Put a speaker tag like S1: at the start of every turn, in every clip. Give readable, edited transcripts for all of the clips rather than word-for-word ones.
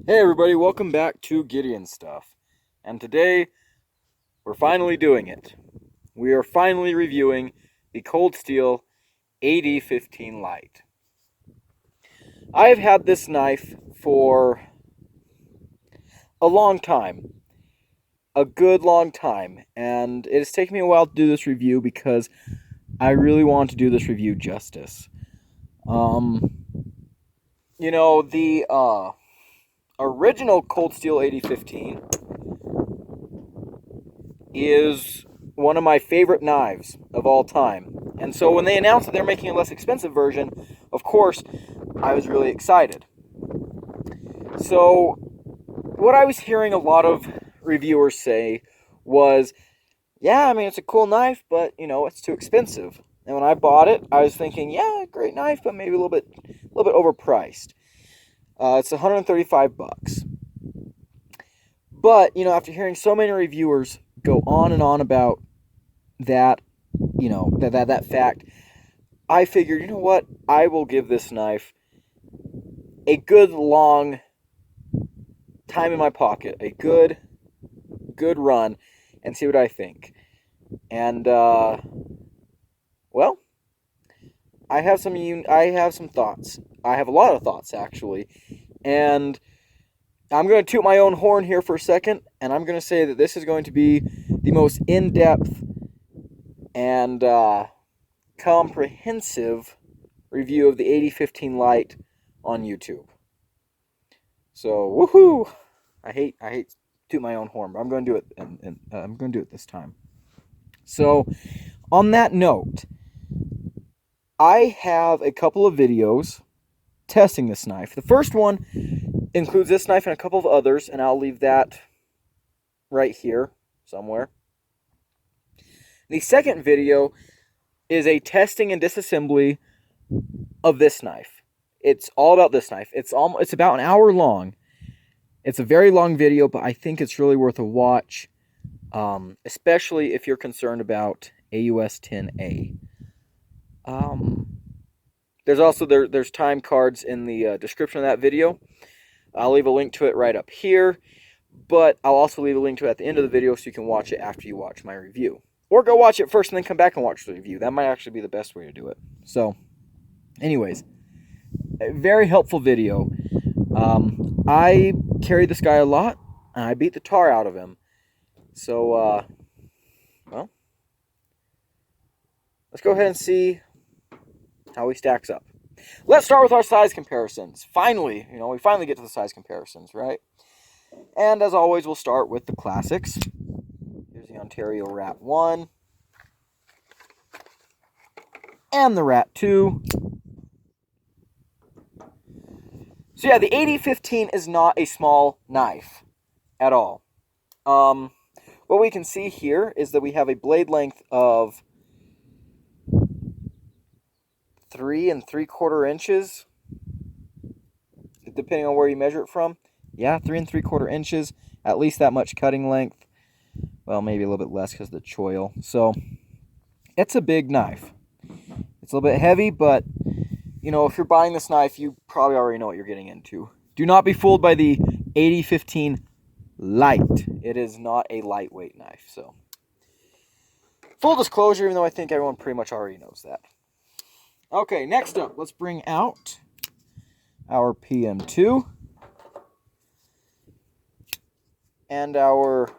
S1: Hey everybody, welcome back to Gideon Stuff. And today, we're finally doing it. We are finally reviewing the Cold Steel AD-15 Lite. I've had this knife for a long time. A good long time. And it has taken me a while to do this review because I really want to do this review justice. The original Cold Steel AD-15 is one of my favorite knives of all time. And so when they announced that they're making a less expensive version, of course, I was really excited. So what I was hearing a lot of reviewers say was, yeah, I mean, it's a cool knife, but, it's too expensive. And when I bought it, I was thinking, yeah, great knife, but maybe a little bit overpriced. It's 135 bucks. But, after hearing so many reviewers go on and on about that, that fact, I figured, you know what? I will give this knife a good long time in my pocket, a good run, and see what I think. And well, I have some thoughts. I have a lot of thoughts actually, and I'm going to toot my own horn here for a second, and I'm going to say that this is going to be the most in-depth and comprehensive review of the AD-15 Lite on YouTube. So, woohoo! I hate to toot my own horn, but I'm going to do it, and I'm going to do it this time. So, on that note, I have a couple of videos testing this knife. The first one includes this knife and a couple of others, and I'll leave that right here somewhere. The second video is a testing and disassembly of this knife. It's all about this knife. It's about an hour long. It's a very long video, but I think it's really worth a watch, especially if you're concerned about AUS 10A. There's also there's time cards in the description of that video. I'll leave a link to it right up here, but I'll also leave a link to it at the end of the video so you can watch it after you watch my review. Or go watch it first and then come back and watch the review. That might actually be the best way to do it. So, anyways, a very helpful video. I carried this guy a lot, and I beat the tar out of him. So, well, let's go ahead and see how he stacks up. Let's start with our size comparisons. Finally, we finally get to the size comparisons, right? And as always, we'll start with the classics. Here's the Ontario Rat 1. And the Rat 2. So yeah, the AD-15 is not a small knife at all. What we can see here is that we have a blade length of 3 3/4 inches, depending on where you measure it from. Yeah, 3 3/4 inches, at least that much cutting length. Well, maybe a little bit less because of the choil. So, it's a big knife. It's a little bit heavy, but, if you're buying this knife, you probably already know what you're getting into. Do not be fooled by the AD-15 Lite. It is not a lightweight knife, so. Full disclosure, even though I think everyone pretty much already knows that. Okay, next up, let's bring out our PM2 and our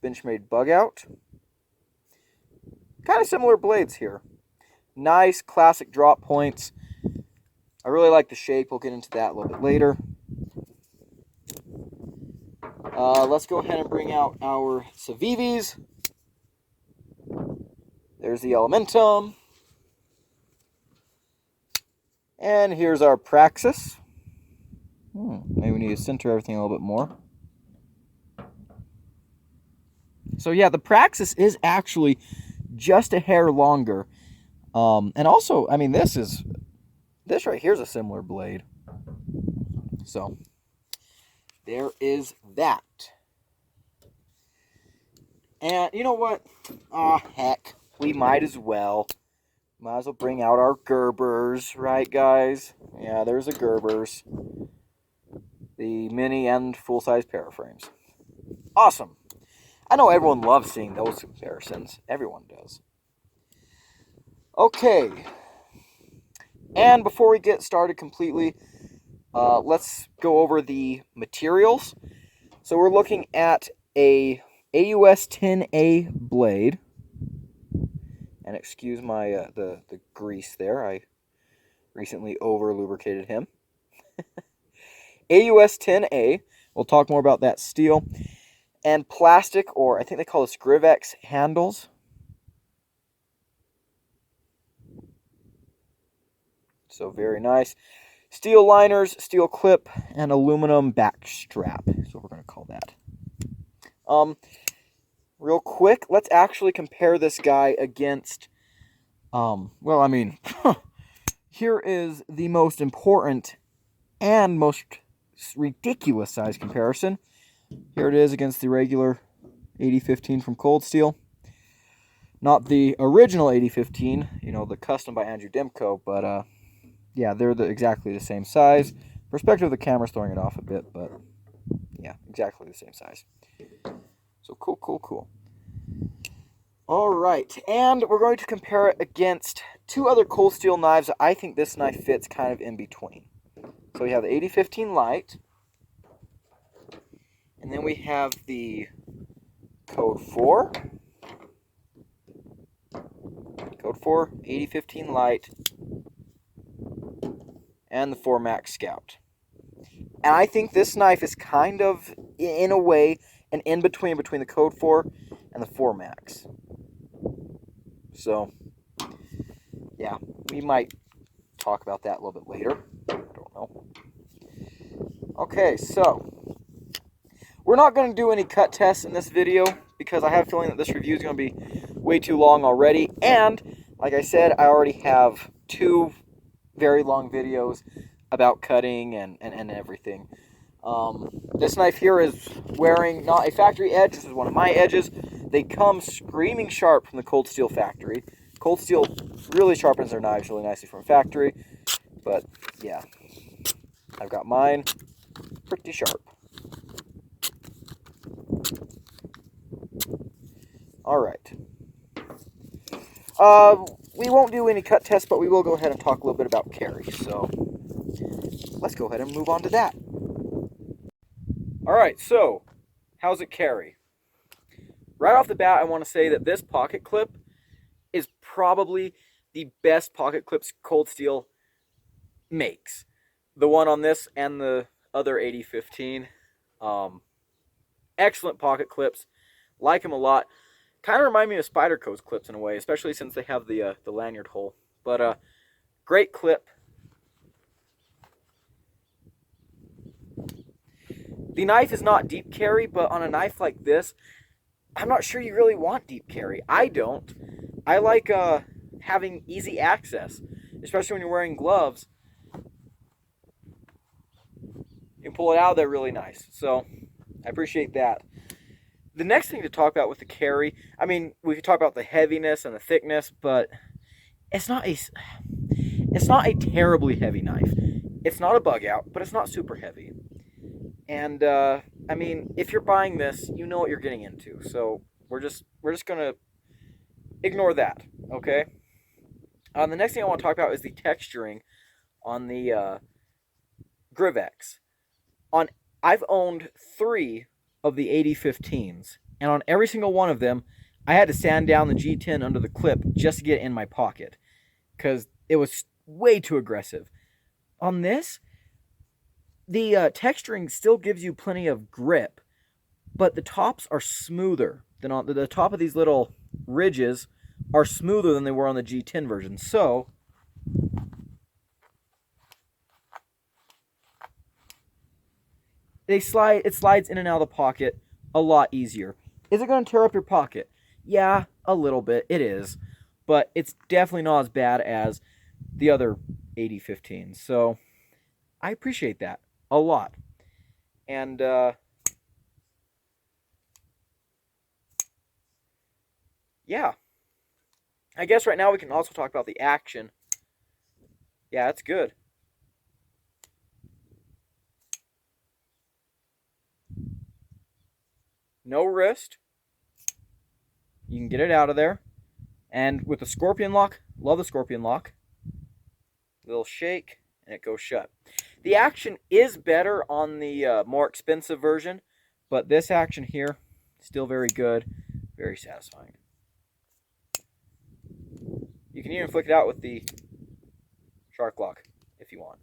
S1: Benchmade Bug Out. Kind of similar blades here. Nice classic drop points. I really like the shape. We'll get into that a little bit later. Let's go ahead and bring out our Civivis. There's the Elementum. And here's our Praxis. Maybe we need to center everything a little bit more. So yeah, the Praxis is actually just a hair longer. And also, I mean, this right here is a similar blade. So there is that. And you know what? Heck, we might as well bring out our Gerbers, right, guys? Yeah, there's a Gerbers. the mini and full-size paraframes. Awesome. I know everyone loves seeing those comparisons. Everyone does. Okay. And before we get started completely, let's go over the materials. So we're looking at a AUS 10A blade. And excuse my the grease there. I recently over-lubricated him. AUS 10A. We'll talk more about that steel. And plastic, or I think they call this Grivex handles. So very nice. Steel liners, steel clip, and aluminum back strap. So we're going to call that. Real quick, let's actually compare this guy against, well, I mean, here is the most important and most ridiculous size comparison. Here it is against the regular AD-15 from Cold Steel. Not the original AD-15, you know, the custom by Andrew Demko, but yeah, they're exactly the same size. Perspective of the camera's throwing it off a bit, but yeah, exactly the same size. So cool, cool, cool. All right, and we're going to compare it against two other Cold Steel knives that I think this knife fits kind of in between. So we have the AD-15 Lite, and then we have the Code 4, AD-15 Lite, and the 4 Max Scout. And I think this knife is kind of, in a way, an in-between between the Code 4 and the 4 Max. So, yeah, we might talk about that a little bit later. I don't know. Okay, so we're not going to do any cut tests in this video because I have a feeling that this review is going to be way too long already. And, like I said, I already have 2 very long videos about cutting and everything. This knife here is wearing not a factory edge. This is one of my edges. They come screaming sharp from the Cold Steel factory. Cold Steel really sharpens their knives really nicely from factory. But, yeah, I've got mine pretty sharp. Alright. We won't do any cut tests, but we will go ahead and talk a little bit about carry. So, let's go ahead and move on to that. Alright, so, how's it carry? Right off the bat, I want to say that this pocket clip is probably the best pocket clips Cold Steel makes. The one on this and the other AD-15. Excellent pocket clips. Like them a lot. Kind of remind me of Spyderco's clips in a way, especially since they have the lanyard hole. But great clip. The knife is not deep carry, but on a knife like this, I'm not sure you really want deep carry. I don't. I like having easy access, especially when you're wearing gloves. You can pull it out of there really nice. So I appreciate that. The next thing to talk about with the carry, I mean, we could talk about the heaviness and the thickness, but it's not a terribly heavy knife. It's not a bug out, but it's not super heavy. And I mean, if you're buying this, you know what you're getting into. So we're just gonna ignore that, okay? The next thing I want to talk about is the texturing on the Grivex. I've owned 3 of the AD-15s, and on every single one of them, I had to sand down the G10 under the clip just to get it in my pocket, because it was way too aggressive. On this, the texturing still gives you plenty of grip, but the tops are smoother than on the top of these little ridges are smoother than they were on the G10 version. So it slides in and out of the pocket a lot easier. Is it going to tear up your pocket? Yeah, a little bit. It is. But it's definitely not as bad as the other AD-15s. So I appreciate that a lot. And yeah. I guess right now we can also talk about the action. Yeah, that's good. no wrist. You can get it out of there. And with the scorpion lock, love the scorpion lock. Little shake, and it goes shut. The action is better on the more expensive version, but this action here, still very good, very satisfying. You can even flick it out with the shark lock if you want.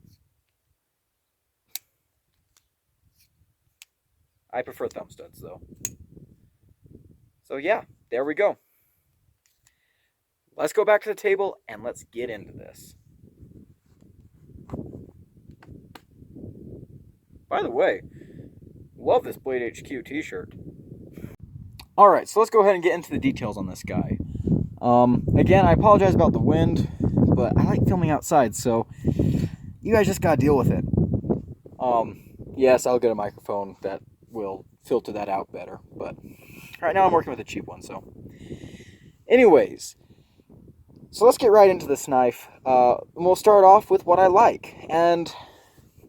S1: I prefer thumb studs though. So yeah, there we go. Let's go back to the table and let's get into this. By the way, love this Blade HQ t-shirt. Alright, so let's go ahead and get into the details on this guy. Again, I apologize about the wind, but I like filming outside, so you guys just gotta deal with it. Yes, I'll get a microphone that will filter that out better, but right now I'm working with a cheap one, so. Anyways, so let's get right into this knife. We'll start off with what I like, and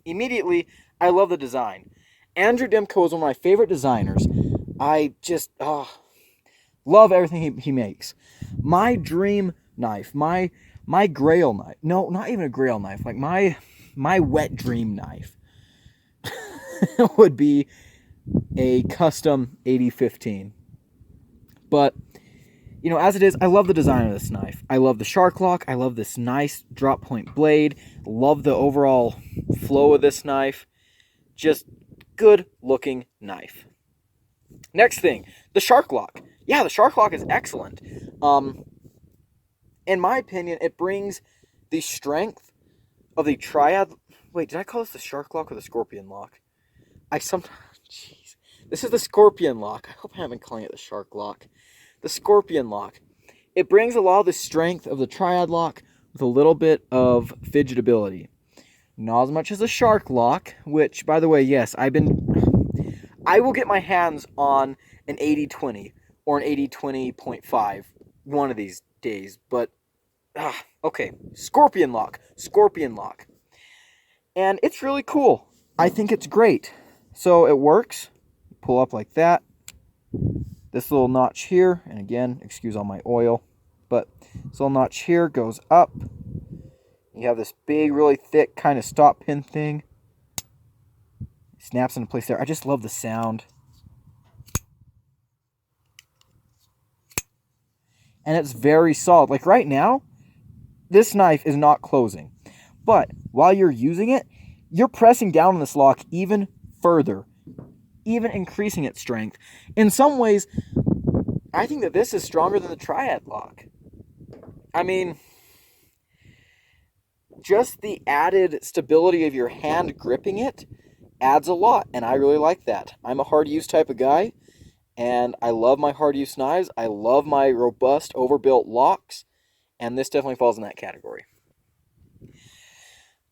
S1: immediately, I love the design. Andrew Demko is one of my favorite designers. I just love everything he makes. My dream knife, my grail knife. No, not even a grail knife. Like my wet dream knife would be a custom AD-15. But you know, as it is, I love the design of this knife. I love the shark lock. I love this nice drop point blade. Love the overall flow of this knife. Just good looking knife. Next thing, the shark lock. Yeah, the shark lock is excellent. In my opinion, it brings the strength of the triad. Wait, did I call this the shark lock or the scorpion lock? Jeez. This is the scorpion lock. I hope I haven't been calling it the shark lock. The scorpion lock. It brings a lot of the strength of the triad lock with a little bit of fidgetability. Not as much as a shark lock, which, by the way, yes, I will get my hands on an AD-20 or an AD-20.5 one of these days, but, okay, scorpion lock. And it's really cool. I think it's great. So it works. Pull up like that. This little notch here, and again, excuse all my oil, but this little notch here goes up. You have this big, really thick kind of stop pin thing. Snaps into place there. I just love the sound. And it's very solid. Like right now, this knife is not closing. But while you're using it, you're pressing down on this lock even further, even increasing its strength. In some ways, I think that this is stronger than the triad lock. I mean, just the added stability of your hand gripping it adds a lot, and I really like that. I'm a hard use type of guy, and I love my hard use knives. I love my robust, overbuilt locks, and this definitely falls in that category.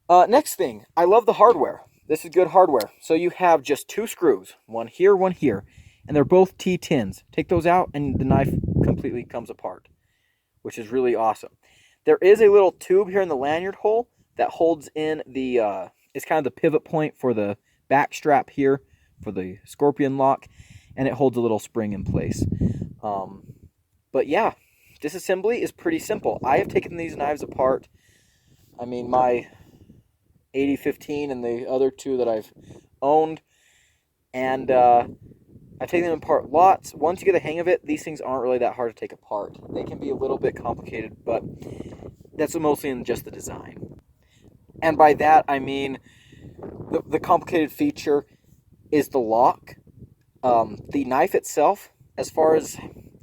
S1: Next thing, I love the hardware. This is good hardware. So you have just two screws, one here, and they're both T10s. Take those out, and the knife completely comes apart, which is really awesome. There is a little tube here in the lanyard hole that holds in the, it's kind of the pivot point for the back strap here for the scorpion lock, and it holds a little spring in place. But yeah, disassembly is pretty simple. I have taken these knives apart. I mean, my AD-15 and the other two that I've owned, and I've taken them apart lots. Once you get the hang of it, these things aren't really that hard to take apart. They can be a little bit complicated, but that's mostly in just the design. And by that, I mean the complicated feature is the lock. The knife itself, as far as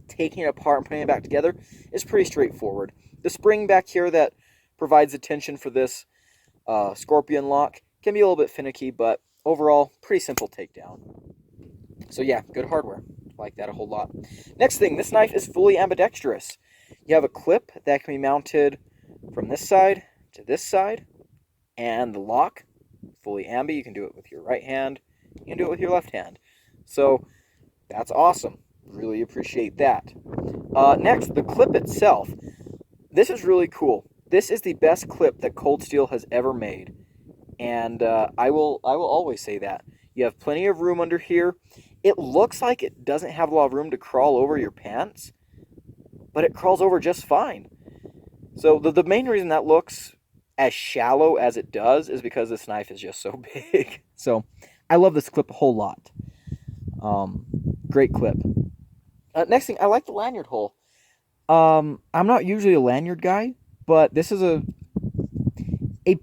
S1: taking it apart and putting it back together, is pretty straightforward. The spring back here that provides the tension for this scorpion lock can be a little bit finicky, but overall, pretty simple takedown. So yeah, good hardware. Like that a whole lot. Next thing, this knife is fully ambidextrous. You have a clip that can be mounted from this side to this side, and the lock, fully ambi. You can do it with your right hand. You can do it with your left hand. So that's awesome. Really appreciate that. Next, the clip itself. This is really cool. This is the best clip that Cold Steel has ever made, and I will always say that. You have plenty of room under here. It looks like it doesn't have a lot of room to crawl over your pants, but it crawls over just fine. So the main reason that looks as shallow as it does is because this knife is just so big. So I love this clip a whole lot. Great clip. Next thing, I like the lanyard hole. I'm not usually a lanyard guy, but this is a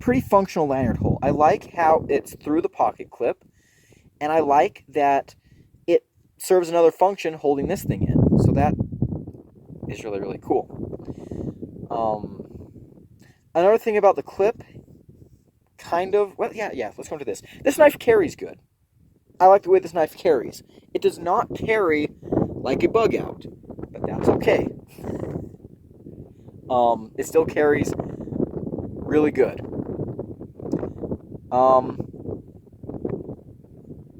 S1: pretty functional lanyard hole. I like how it's through the pocket clip, and I like that it serves another function holding this thing in. So that is really, really cool. Another thing about the clip, let's go into this. This knife carries good. I like the way this knife carries. It does not carry like a bug out, but that's okay. It still carries really good.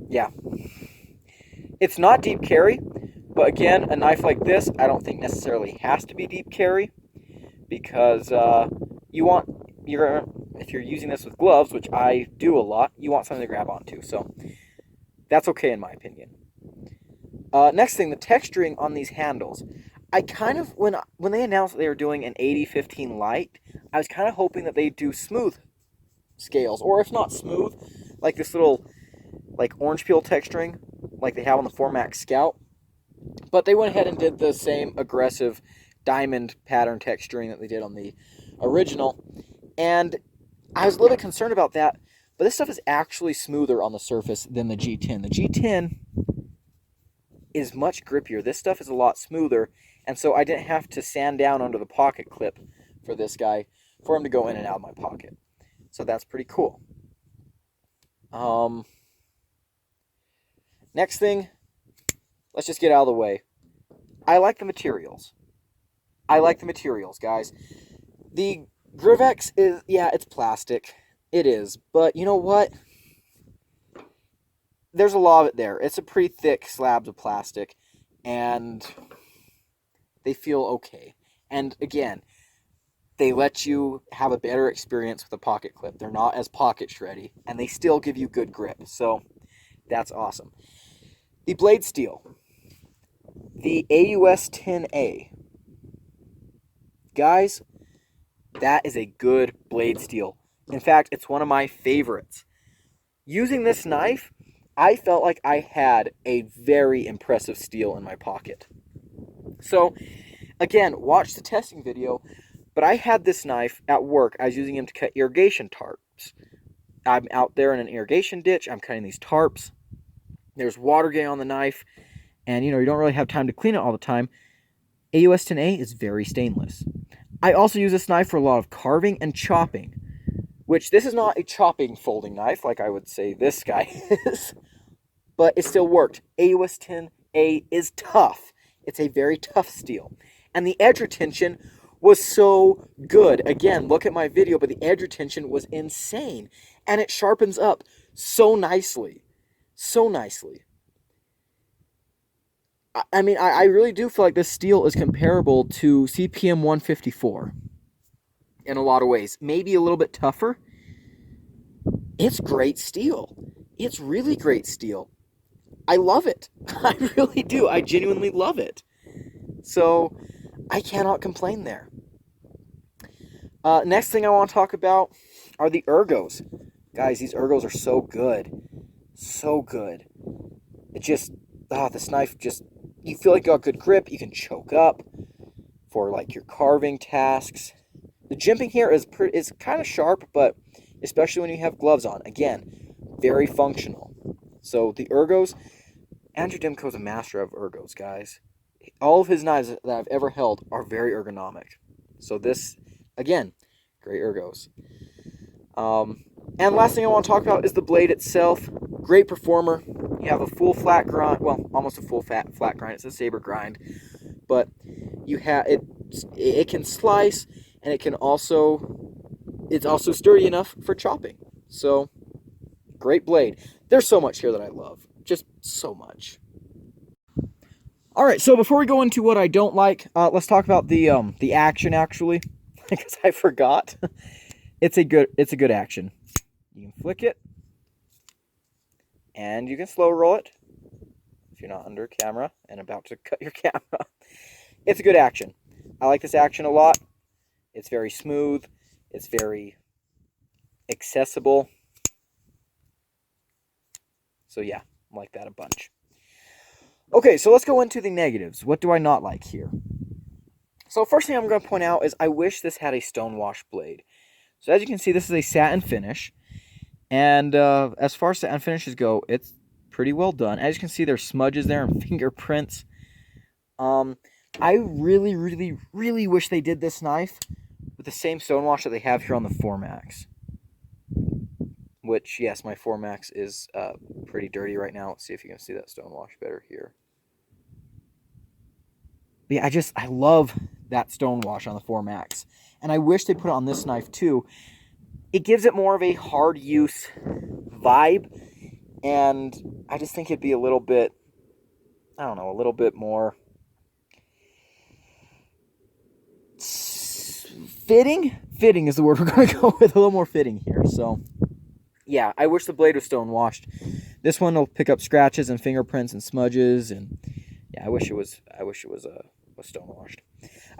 S1: Yeah. It's not deep carry, but again, a knife like this, I don't think necessarily has to be deep carry, because if you're using this with gloves, which I do a lot, you want something to grab onto. So that's okay in my opinion. Next thing, the texturing on these handles. I kind of, when they announced that they were doing an AD-15 Lite, I was kind of hoping that they'd do smooth scales, or if not smooth, like this little like orange peel texturing like they have on the 4MAX Scout. But they went ahead and did the same aggressive diamond pattern texturing that they did on the original. And I was a little bit concerned about that, but this stuff is actually smoother on the surface than the G10. The G10 is much grippier. This stuff is a lot smoother, and so I didn't have to sand down under the pocket clip for this guy for him to go in and out of my pocket. So that's pretty cool. Next thing, let's just get out of the way. I like the materials. Guys. The Grivex is, it's plastic. It is. But you know what? There's a lot of it there. It's a pretty thick slabs of plastic, and they feel okay. And again, they let you have a better experience with a pocket clip. They're not as pocket shreddy, and they still give you good grip. So that's awesome. The blade steel. The AUS-10A. Guys, that is a good blade steel. In fact, it's one of my favorites. Using this knife, I felt like I had a very impressive steel in my pocket. So, again, watch the testing video, but I had this knife at work. I was using him to cut irrigation tarps. I'm out there in an irrigation ditch. I'm cutting these tarps. There's water getting on the knife, and you don't really have time to clean it all the time. AUS-10A is very stainless. I also use this knife for a lot of carving and chopping, which this is not a chopping folding knife like I would say this guy is, but it still worked. AUS-10A is tough. It's a very tough steel. And the edge retention was so good. Again, look at my video, but the edge retention was insane. And it sharpens up so nicely. So nicely. I mean, I really do feel like this steel is comparable to CPM 154 in a lot of ways. Maybe a little bit tougher. It's great steel. It's really great steel. I love it. I really do. I genuinely love it. So, I cannot complain there. Next thing I want to talk about are the ergos. Guys, these ergos are so good. So good. It just, this knife just, you feel like you got good grip. You can choke up for like your carving tasks. The jimping here is kind of sharp, but especially when you have gloves on. Again, very functional. So the ergos, Andrew Dimko's a master of ergos, guys. All of his knives that I've ever held are very ergonomic. So this, again, great ergos. And last thing I want to talk about is the blade itself. Great performer. You have a full flat grind, well, almost a full flat grind. It's a saber grind, but you have it can slice, and it's also sturdy enough for chopping. So, great blade. There's so much here that I love, just so much. All right, so before we go into what I don't like, let's talk about the action actually, because I forgot. It's a good action. You can flick it. And you can slow roll it if you're not under camera and about to cut your camera. It's a good action. I like this action a lot. It's very smooth. It's very accessible. So yeah, I like that a bunch. Okay, so let's go into the negatives. What do I not like here? So first thing I'm going to point out is I wish this had a stonewash blade. So as you can see, this is a satin finish. And as far as satin finishes go, it's pretty well done. As you can see, there's smudges there and fingerprints. I really, really, really wish they did this knife with the same stonewash that they have here on the 4Max. Which, yes, my 4Max is pretty dirty right now. Let's see if you can see that stonewash better here. But yeah, I love that stonewash on the 4Max. And I wish they put it on this knife too. It gives it more of a hard use vibe. And I just think it'd be a little bit, I don't know, a little bit more fitting? Fitting is the word we're going to go with. A little more fitting here. So, yeah, I wish the blade was stone washed. This one will pick up scratches and fingerprints and smudges. And yeah, I wish it was stone washed.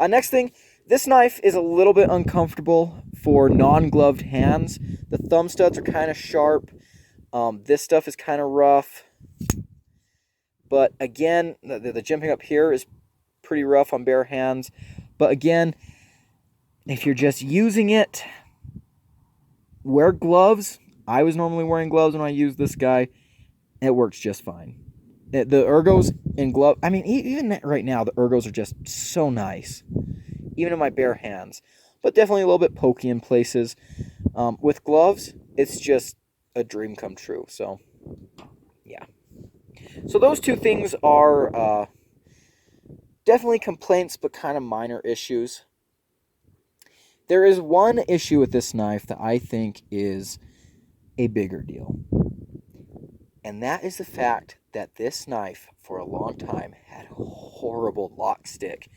S1: Next thing, this knife is a little bit uncomfortable for non-gloved hands. The thumb studs are kind of sharp. This stuff is kind of rough. But again, the jimping up here is pretty rough on bare hands. But again, if you're just using it, wear gloves. I was normally wearing gloves when I used this guy. It works just fine. The ergos in glove, I mean, even right now, the ergos are just so nice. Even in my bare hands. But definitely a little bit pokey in places. With gloves, it's just a dream come true. So, yeah. So those two things are definitely complaints, but kind of minor issues. There is one issue with this knife that I think is a bigger deal. And that is the fact that this knife, for a long time, had horrible lock stick.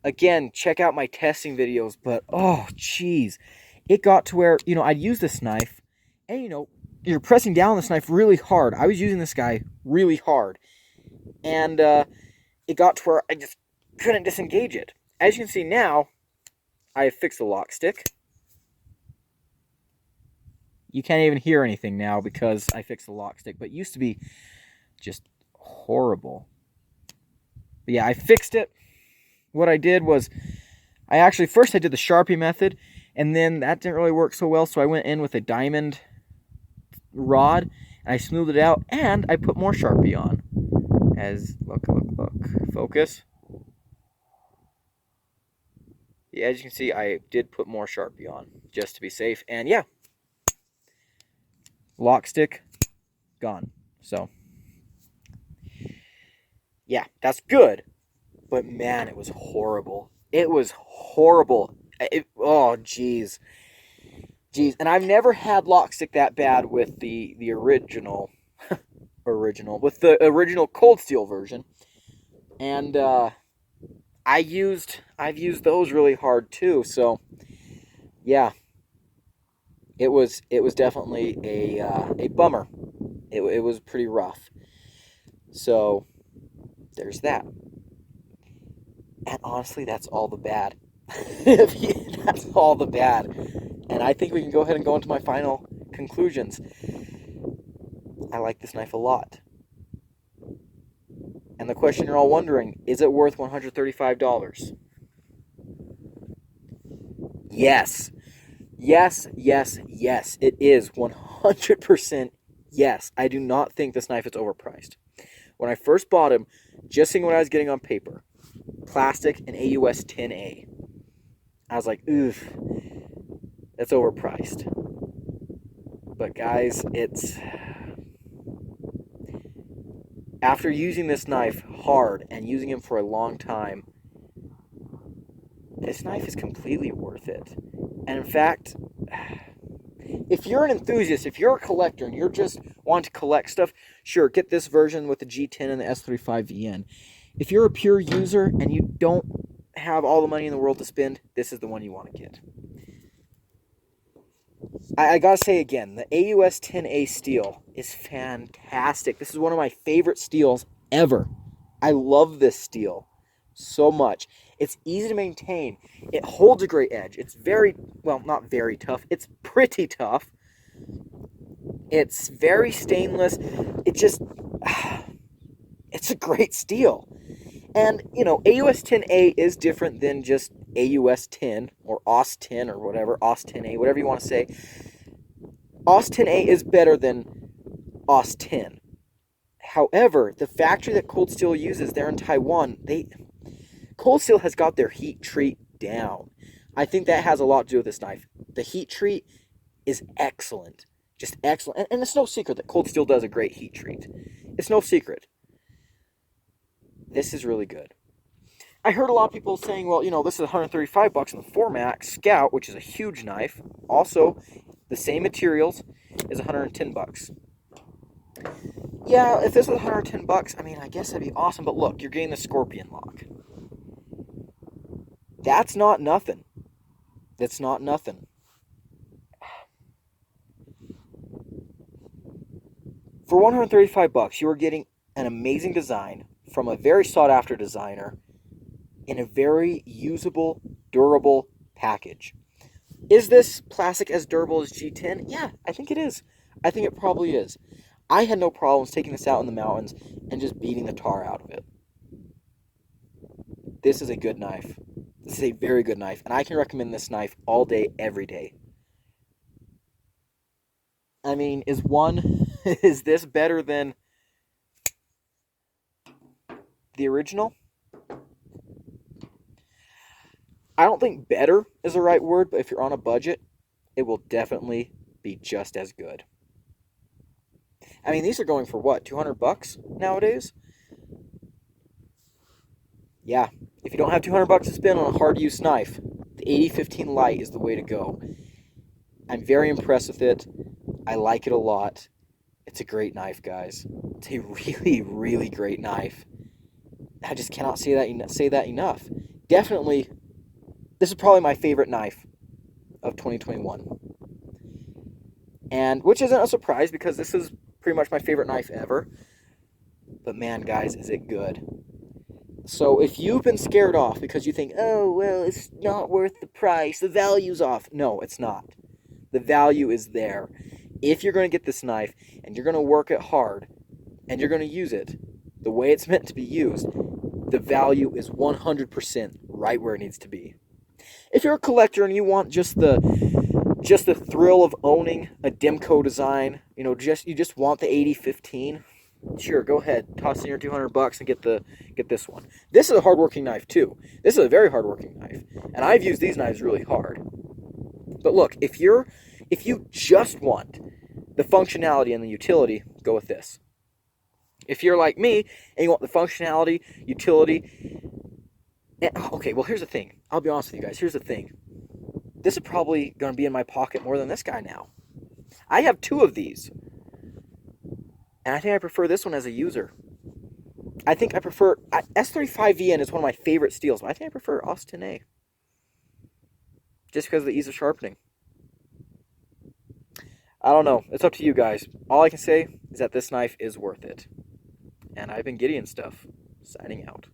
S1: Again, check out my testing videos, but oh, geez. It got to where, I'd use this knife, and, you're pressing down on this knife really hard. I was using this guy really hard. And it got to where I just couldn't disengage it. As you can see now, I have fixed the lock stick. You can't even hear anything now because I fixed the lock stick, but it used to be just horrible. But yeah, I fixed it. What I did was, first I did the Sharpie method, and then that didn't really work so well, so I went in with a diamond rod, and I smoothed it out, and I put more Sharpie on. Look, focus. Yeah, as you can see, I did put more Sharpie on, just to be safe, and yeah. Lock stick, gone. So, yeah, that's good. But man, it was horrible. It was horrible. Oh, jeez. And I've never had lock stick that bad with the original, with the original Cold Steel version. And I've used those really hard too. So, yeah. It was definitely a bummer. It was pretty rough. So there's that. And honestly, that's all the bad. That's all the bad. And I think we can go ahead and go into my final conclusions. I like this knife a lot. And the question you're all wondering, is it worth $135? Yes. Yes, yes, yes. It is 100% yes. I do not think this knife is overpriced. When I first bought him, just seeing what I was getting on paper, plastic and AUS 10A, I was like, oof, that's overpriced. But guys, after using this knife hard and using him for a long time, this knife is completely worth it. And in fact, if you're an enthusiast, if you're a collector and you're just wanting to collect stuff, sure, get this version with the G10 and the S35VN. If you're a pure user and you don't have all the money in the world to spend, this is the one you want to get. I gotta say again, the AUS 10A steel is fantastic. This is one of my favorite steels ever. I love this steel so much. It's easy to maintain. It holds a great edge. It's very, well, not very tough. It's pretty tough. It's very stainless. It just, it's a great steel. And, you know, AUS 10A is different than just AUS 10 or AUS 10 or whatever, AUS 10A, whatever you want to say. AUS 10A is better than AUS 10. However, the factory that Cold Steel uses there in Taiwan, Cold Steel has got their heat treat down. I think that has a lot to do with this knife. The heat treat is excellent. Just excellent. And it's no secret that Cold Steel does a great heat treat. It's no secret. This is really good. I heard a lot of people saying, well, you know, this is $135 in the Formax Scout, which is a huge knife. Also, the same materials is $110. Yeah, if this was $110, I mean, I guess that'd be awesome. But look, you're getting the Scorpion lock. That's not nothing. That's not nothing. For $135, you are getting an amazing design from a very sought-after designer in a very usable, durable package. Is this plastic as durable as G10? Yeah, I think it is. I think it probably is. I had no problems taking this out in the mountains and just beating the tar out of it. This is a good knife. This is a very good knife, and I can recommend this knife all day, every day. I mean, is this better than the original? I don't think better is the right word, but if you're on a budget, it will definitely be just as good. I mean, these are going for what, $200 nowadays? Yeah, if you don't have $200 to spend on a hard-use knife, the AD-15 Lite is the way to go. I'm very impressed with it. I like it a lot. It's a great knife, guys. It's a really, really great knife. I just cannot say that enough. Definitely, this is probably my favorite knife of 2021. And which isn't a surprise because this is pretty much my favorite knife ever. But man, guys, is it good. So if you've been scared off because you think, oh, well, it's not worth the price, the value's off. No, it's not. The value is there. If you're going to get this knife and you're going to work it hard and you're going to use it the way it's meant to be used, the value is 100% right where it needs to be. If you're a collector and you want just the thrill of owning a Demco design, you just want the AD-15, sure, go ahead, toss in your $200 and get this one. This is a hardworking knife too. This is a very hardworking knife, and I've used these knives really hard. But look, if you just want the functionality and the utility, go with this. If you're like me and you want the functionality, utility, and, okay, well, here's the thing. I'll be honest with you guys. Here's the thing. This is probably going to be in my pocket more than this guy now. I have two of these, and I think I prefer this one as a user. I think I prefer S35VN is one of my favorite steels, but I think I prefer AUS 10A just because of the ease of sharpening. I don't know. It's up to you guys. All I can say is that this knife is worth it. And I've been Gideon Stuff, signing out.